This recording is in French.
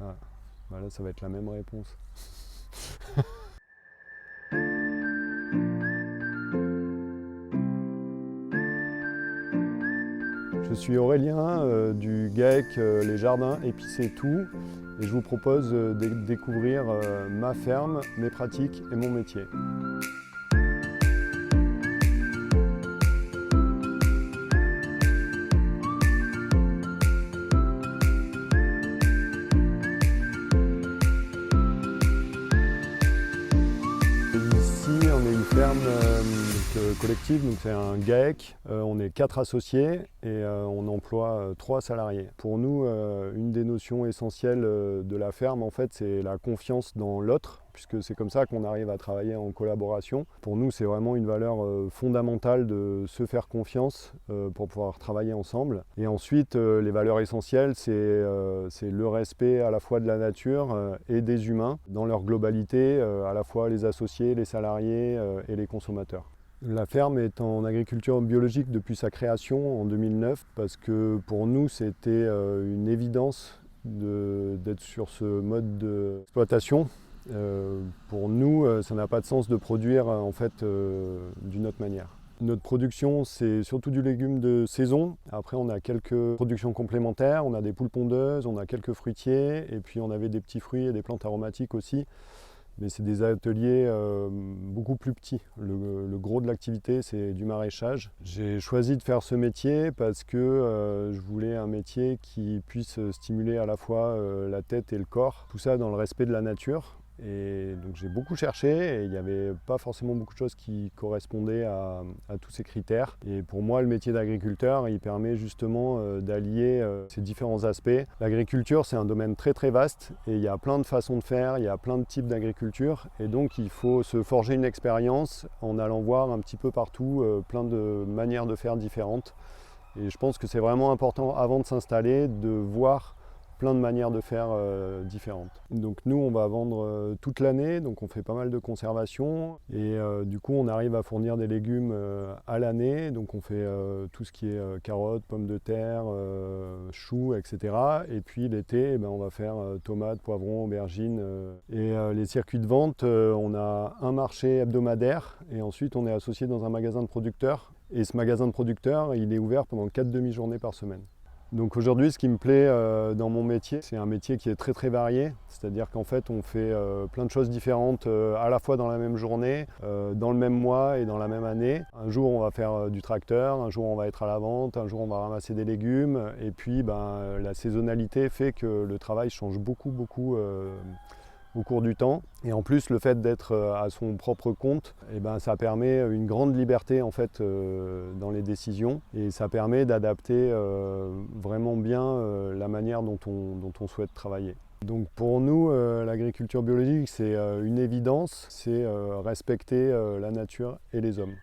Ah, bah là, ça va être la même réponse. Je suis Aurélien du GAEC Les Jardins Épicés Tout et je vous propose de découvrir ma ferme, mes pratiques et mon métier. Ici, on est une ferme collective, donc c'est un GAEC. On est 4 associés et on emploie 3 salariés. Pour nous, une des notions essentielles de la ferme, en fait, c'est la confiance dans l'autre, puisque c'est comme ça qu'on arrive à travailler en collaboration. Pour nous, c'est vraiment une valeur fondamentale de se faire confiance pour pouvoir travailler ensemble. Et ensuite, les valeurs essentielles, c'est le respect à la fois de la nature et des humains dans leur globalité, à la fois les associés, les salariés et les consommateurs. La ferme est en agriculture biologique depuis sa création en 2009 parce que pour nous c'était une évidence d'être sur ce mode d'exploitation. Pour nous, ça n'a pas de sens de produire en fait d'une autre manière. Notre production, c'est surtout du légume de saison. Après, on a quelques productions complémentaires. On a des poules pondeuses, on a quelques fruitiers et puis on avait des petits fruits et des plantes aromatiques aussi. Mais c'est des ateliers beaucoup plus petits. Le gros de l'activité, c'est du maraîchage. J'ai choisi de faire ce métier parce que je voulais un métier qui puisse stimuler à la fois la tête et le corps. Tout ça dans le respect de la nature. Et donc j'ai beaucoup cherché et il n'y avait pas forcément beaucoup de choses qui correspondaient à tous ces critères. Et pour moi, le métier d'agriculteur, il permet justement d'allier ces différents aspects. L'agriculture, c'est un domaine très très vaste et il y a plein de façons de faire, il y a plein de types d'agriculture. Et donc il faut se forger une expérience en allant voir un petit peu partout plein de manières de faire différentes. Et je pense que c'est vraiment important avant de s'installer de voir plein de manières de faire différentes. Donc nous on va vendre toute l'année, donc on fait pas mal de conservation et du coup on arrive à fournir des légumes à l'année, donc on fait tout ce qui est carottes, pommes de terre, choux, etc. Et puis l'été eh ben, on va faire tomates, poivrons, aubergines. Et les circuits de vente, on a un marché hebdomadaire et ensuite on est associé dans un magasin de producteurs. Et ce magasin de producteurs, il est ouvert pendant 4 demi-journées par semaine. Donc aujourd'hui, ce qui me plaît dans mon métier, c'est un métier qui est très très varié. C'est-à-dire qu'en fait, on fait plein de choses différentes à la fois dans la même journée, dans le même mois et dans la même année. Un jour, on va faire du tracteur, un jour, on va être à la vente, un jour, on va ramasser des légumes. Et puis, la saisonnalité fait que le travail change beaucoup au cours du temps. Et en plus, le fait d'être à son propre compte, eh ben, ça permet une grande liberté en fait, dans les décisions et ça permet d'adapter vraiment bien la manière dont on souhaite travailler. Donc pour nous, l'agriculture biologique, c'est une évidence, c'est respecter la nature et les hommes.